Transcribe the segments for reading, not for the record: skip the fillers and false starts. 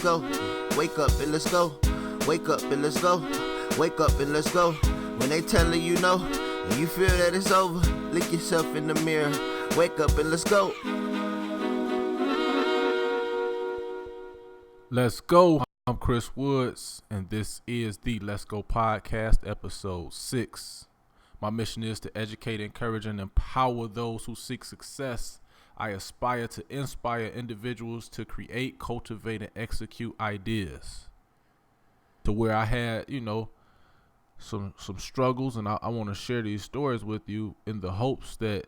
go. Wake up and let's go. Wake up and let's go. Wake up and let's go. When they telling you no, and you feel that it's over, look yourself in the mirror. Wake up and let's go. Let's go. I'm Chris Woods, and this is the Let's Go Podcast, episode 6. My mission is to educate, encourage, and empower those who seek success. I aspire to inspire individuals to create, cultivate, and execute ideas. To where I had, some struggles, and I want to share these stories with you in the hopes that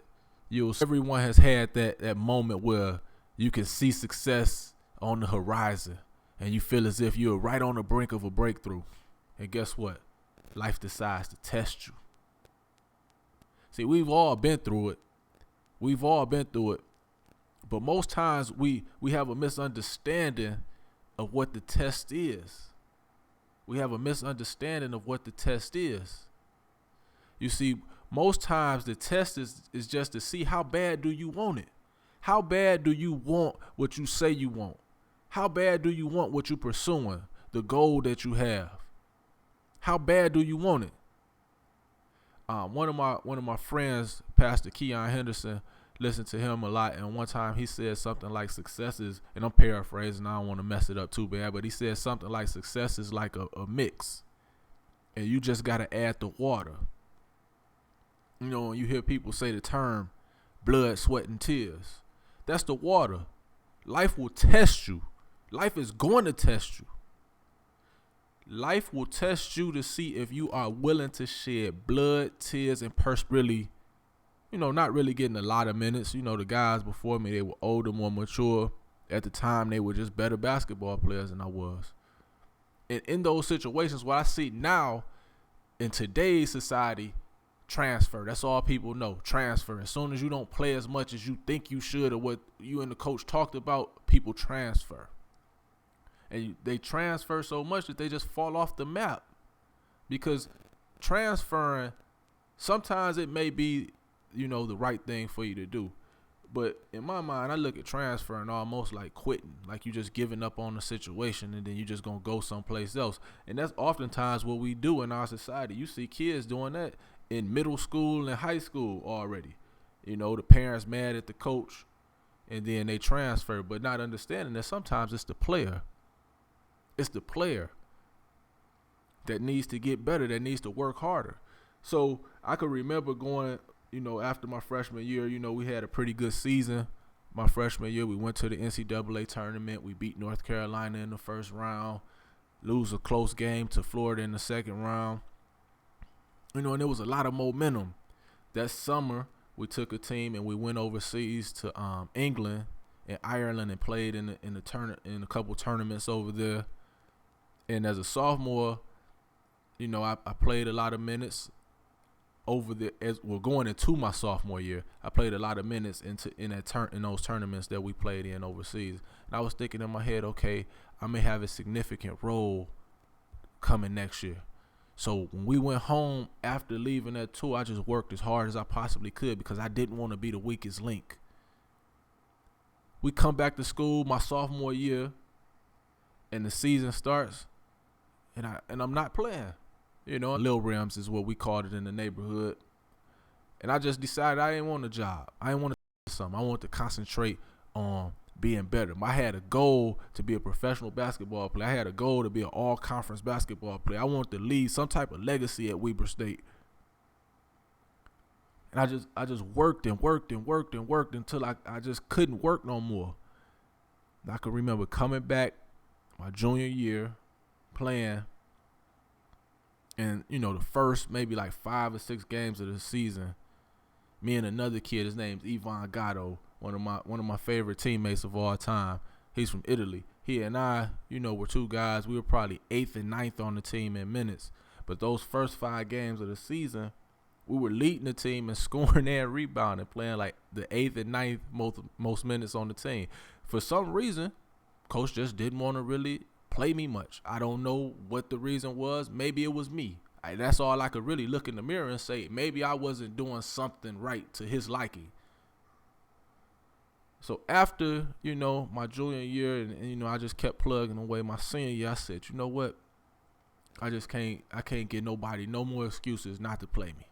everyone has had that moment where you can see success on the horizon, and you feel as if you're right on the brink of a breakthrough. And guess what? Life decides to test you. See, we've all been through it. But most times we have a misunderstanding of what the test is. You see, most times the test is just to see how bad do you want it. How bad do you want what you say you want? How bad do you want what you're pursuing, the goal that you have? How bad do you want it? One of my friends, Pastor Keon Henderson, listened to him a lot, and one time he said something like success is, and I'm paraphrasing, I don't want to mess it up too bad, but he said something like success is like a mix, and you just got to add the water. When you hear people say the term blood, sweat, and tears, that's the water. Life will test you. Life is going to test you. Life will test you to see if you are willing to shed blood, tears, and really, not really getting a lot of minutes. The guys before me, they were older, more mature. At the time, they were just better basketball players than I was. And in those situations, what I see now in today's society, transfer. That's all people know, transfer. As soon as you don't play as much as you think you should or what you and the coach talked about, people transfer. And they transfer so much that they just fall off the map. Because transferring, sometimes it may be, the right thing for you to do. But in my mind, I look at transferring almost like quitting, like you just giving up on the situation and then you just going to go someplace else. And that's oftentimes what we do in our society. You see kids doing that in middle school and high school already. The parents mad at the coach and then they transfer, but not understanding that sometimes it's the player. It's the player that needs to get better, that needs to work harder. So I could remember going, after my freshman year, we had a pretty good season. My freshman year, we went to the NCAA tournament. We beat North Carolina in the first round, lose a close game to Florida in the second round. And there was a lot of momentum. That summer, we took a team and we went overseas to England and Ireland and played in a couple tournaments over there. And as a sophomore, I played a lot of minutes over there. As we're going into my sophomore year, I played a lot of minutes in those tournaments that we played in overseas. And I was thinking in my head, okay, I may have a significant role coming next year. So when we went home after leaving that tour, I just worked as hard as I possibly could because I didn't want to be the weakest link. We come back to school my sophomore year, and the season starts, and I'm not playing. Lil Rims is what we called it in the neighborhood. And I just decided I didn't want a job. I didn't want to do something. I wanted to concentrate on being better. I had a goal to be a professional basketball player. I had a goal to be an all-conference basketball player. I wanted to leave some type of legacy at Weber State. And I just worked until I just couldn't work no more. And I can remember coming back my junior year, playing, and the first maybe like 5 or 6 games of the season, me and another kid, his name's Ivan Gatto, one of my favorite teammates of all time. He's from Italy. He and I, were two guys. We were probably 8th and 9th on the team in minutes. But those first 5 games of the season, we were leading the team and scoring and rebounding, playing like the 8th and 9th most minutes on the team. For some reason, coach just didn't want to really play me much. I don't know what the reason was. Maybe it was me. That's all I could really look in the mirror and say, maybe I wasn't doing something right to his liking. So after, my junior year and I just kept plugging away, my senior year, I said, you know what? I can't get nobody no more excuses not to play me.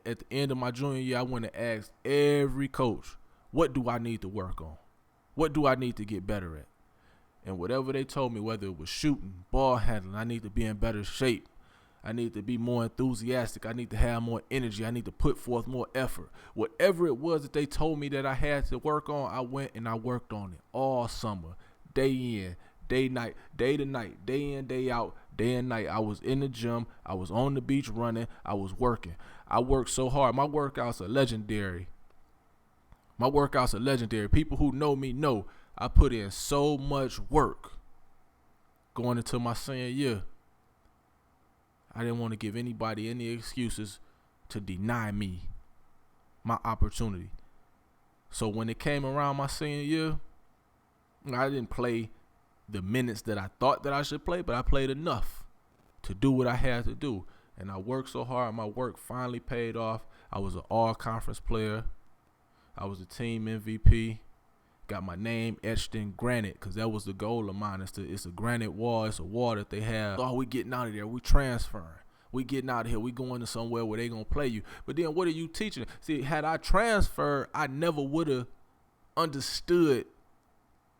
At the end of my junior year, I went and asked every coach, what do I need to work on? What do I need to get better at? And whatever they told me, whether it was shooting, ball handling, I need to be in better shape. I need to be more enthusiastic. I need to have more energy. I need to put forth more effort. Whatever it was that they told me that I had to work on, I went and I worked on it all summer, day in, day night, day to night, day in, day out, day and night. I was in the gym. I was on the beach running. I was working. I worked so hard. My workouts are legendary. People who know me know I put in so much work going into my senior year. I didn't want to give anybody any excuses to deny me my opportunity. So when it came around my senior year, I didn't play the minutes that I thought that I should play, but I played enough to do what I had to do. And I worked so hard. My work finally paid off. I was an all-conference player. I was a team MVP. Got my name etched in granite because that was the goal of mine. It's a granite wall. It's a wall that they have. Oh, we getting out of there. We transferring. We getting out of here. We going to somewhere where they going to play you. But then what are you teaching? See, had I transferred, I never would have understood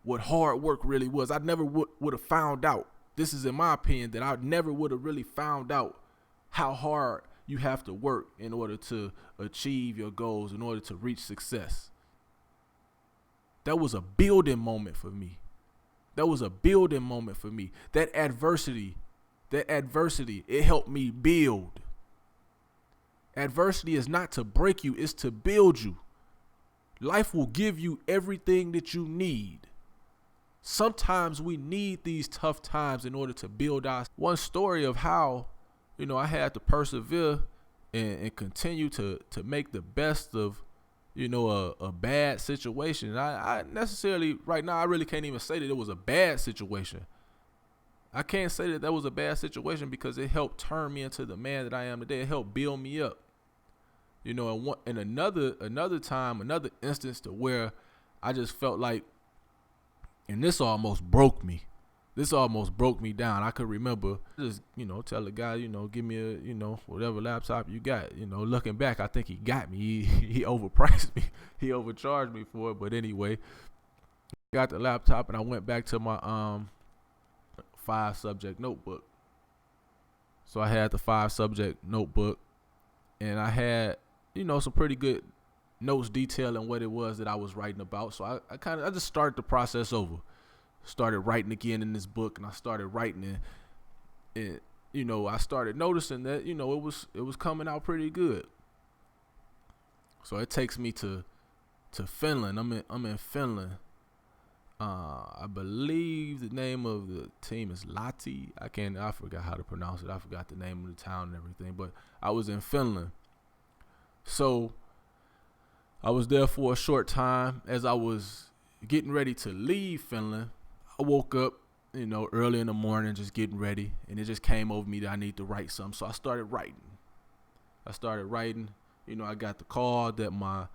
what hard work really was. I never would have found out. This is in my opinion that I never would have really found out how hard you have to work in order to achieve your goals, in order to reach success. That was a building moment for me. That adversity, it helped me build. Adversity is not to break you, it's to build you. Life will give you everything that you need. Sometimes we need these tough times in order to build our. One story of how, I had to persevere and continue to make the best of, a bad situation. I necessarily, right now, I really can't even say that it was a bad situation. I can't say that was a bad situation because it helped turn me into the man that I am today. It helped build me up. And another time, another instance to where I just felt like, and this almost broke me. This almost broke me down. I could remember just, tell the guy, give me a, whatever laptop you got. Looking back, I think he got me. He overpriced me. He overcharged me for it. But anyway, got the laptop and I went back to my 5-subject notebook. So I had the 5-subject notebook and I had, some pretty good notes detailing what it was that I was writing about. So I just started the process over. Started writing again in this book, and I started writing it. I started noticing that it was coming out pretty good. So it takes me to Finland. I'm in Finland. I believe the name of the team is Lahti. I forgot how to pronounce it. I forgot the name of the town and everything. But I was in Finland. So I was there for a short time. As I was getting ready to leave Finland, I woke up, early in the morning, just getting ready, and it just came over me that I need to write something. So I started writing. I got the call that my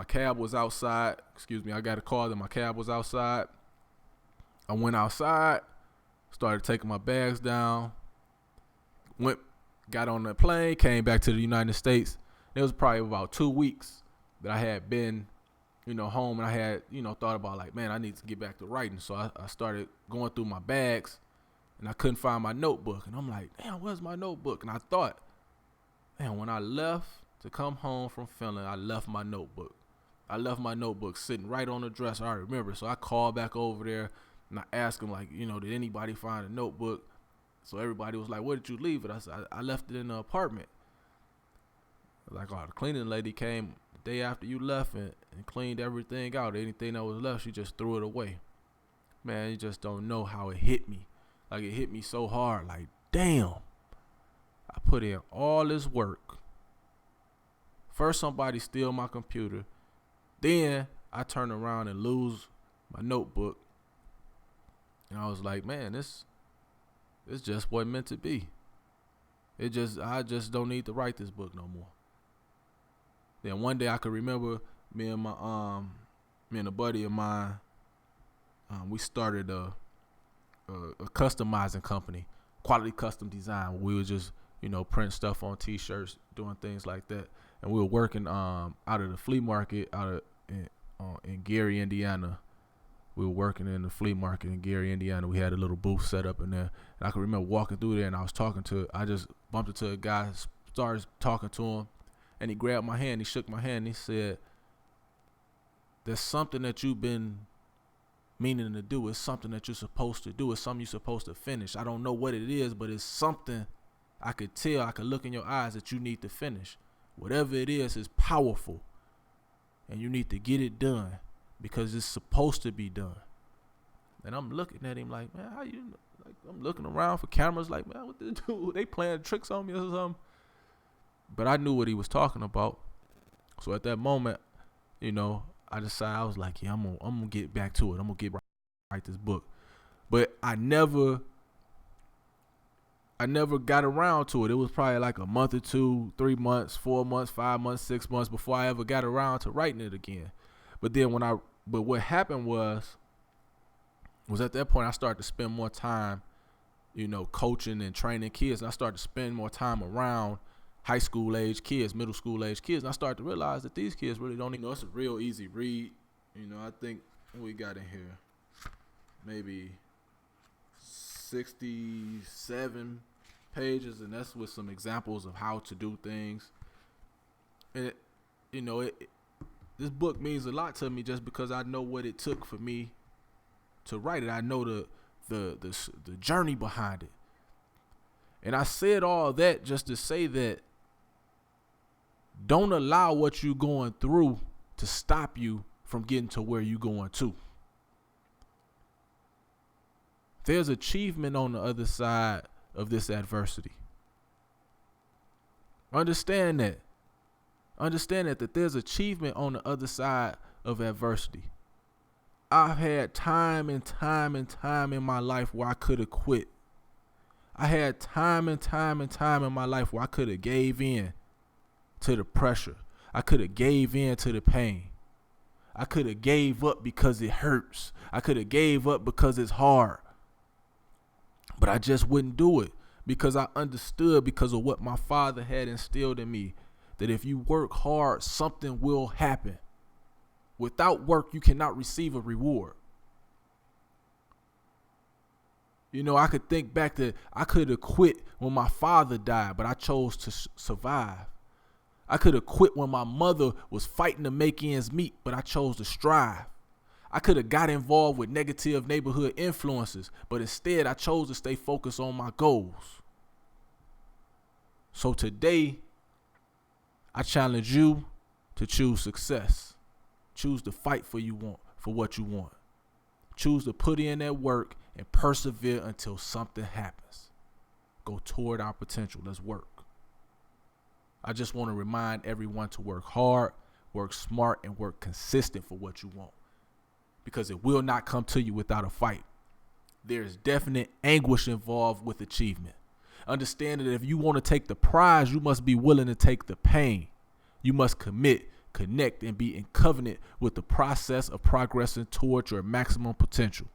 cab was outside. I got a call that my cab was outside. I went outside, started taking my bags down, got on the plane, came back to the United States. It was probably about 2 weeks that I had been home, and I had, thought about like, man, I need to get back to writing. So I started going through my bags, and I couldn't find my notebook. And I'm like, damn, where's my notebook? And I thought, man, when I left to come home from Finland, I left my notebook. Sitting right on the dresser. I remember. So I called back over there, and I asked them, like, did anybody find a notebook? So everybody was like, where did you leave it? I said, I left it in the apartment. Like, the cleaning lady came the day after you left and cleaned everything out. Anything that was left, she just threw it away. Man, you just don't know how it hit me. Like, it hit me so hard. Like, damn. I put in all this work. First, somebody steal my computer. Then I turn around and lose my notebook. And I was like, man, this just wasn't meant to be. I just don't need to write this book no more. Then one day I could remember me and a buddy of mine, we started a customizing company, Quality Custom Design. We would just, print stuff on T-shirts, doing things like that. And we were working out of the flea market in Gary, Indiana. We were working in the flea market in Gary, Indiana. We had a little booth set up in there. And I can remember walking through there, and I just bumped into a guy, started talking to him, and he grabbed my hand. He shook my hand, and he said, "There's something that you've been meaning to do. It's something that you're supposed to do. It's something you're supposed to finish. I don't know what it is, but it's something I could tell. I could look in your eyes that you need to finish. Whatever it is powerful, and you need to get it done because it's supposed to be done." And I'm looking at him like, man, how you? Like, I'm looking around for cameras like, man, what they do? They playing tricks on me or something? But I knew what he was talking about. So at that moment, I decided, I was like, yeah, I'm gonna get back to it. I'm gonna write this book. But I never got around to it. It was probably like a month or two, 3 months, 4 months, 5 months, 6 months before I ever got around to writing it again. But then what happened was at that point I started to spend more time, coaching and training kids. And I started to spend more time around high school age kids, middle school age kids. And I started to realize that these kids really don't even know. It's a real easy read. I think we got in here maybe 67 pages, and that's with some examples of how to do things. And this book means a lot to me just because I know what it took for me to write it. I know the journey behind it. And I said all that just to say that don't allow what you're going through to stop you from getting to where you're going to. There's achievement on the other side of this adversity. Understand that there's achievement on the other side of adversity. I've had time and time and time in my life where I could have quit. I had time and time and time in my life where I could have gave in to the pressure. I could have gave in to the pain. I could have gave up because it hurts. I could have gave up because it's hard. But I just wouldn't do it because I understood, because of what my father had instilled in me, that if you work hard, something will happen. Without work, you cannot receive a reward. I could think back that I could have quit when my father died, but I chose to survive. I could have quit when my mother was fighting to make ends meet, but I chose to strive. I could have got involved with negative neighborhood influences, but instead I chose to stay focused on my goals. So today, I challenge you to choose success. Choose to fight for what you want. Choose to put in that work and persevere until something happens. Go toward our potential. Let's work. I just want to remind everyone to work hard, work smart, and work consistent for what you want. Because it will not come to you without a fight. There is definite anguish involved with achievement. Understand that if you want to take the prize, you must be willing to take the pain. You must commit, connect, and be in covenant with the process of progressing toward your maximum potential.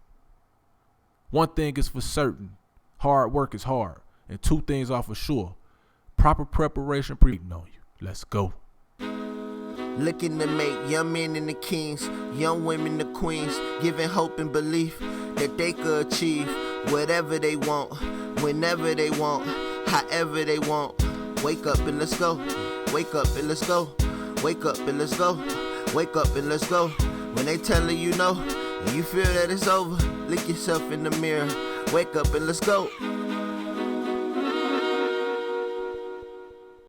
One thing is for certain, hard work is hard. And two things are for sure. Proper preparation on you. Let's go. Looking to make young men into kings, young women the queens, giving hope and belief that they could achieve whatever they want, whenever they want, however they want. Wake up and let's go. Wake up and let's go. Wake up and let's go. Wake up and let's go. When they telling you no, and you feel that it's over, look yourself in the mirror. Wake up and let's go.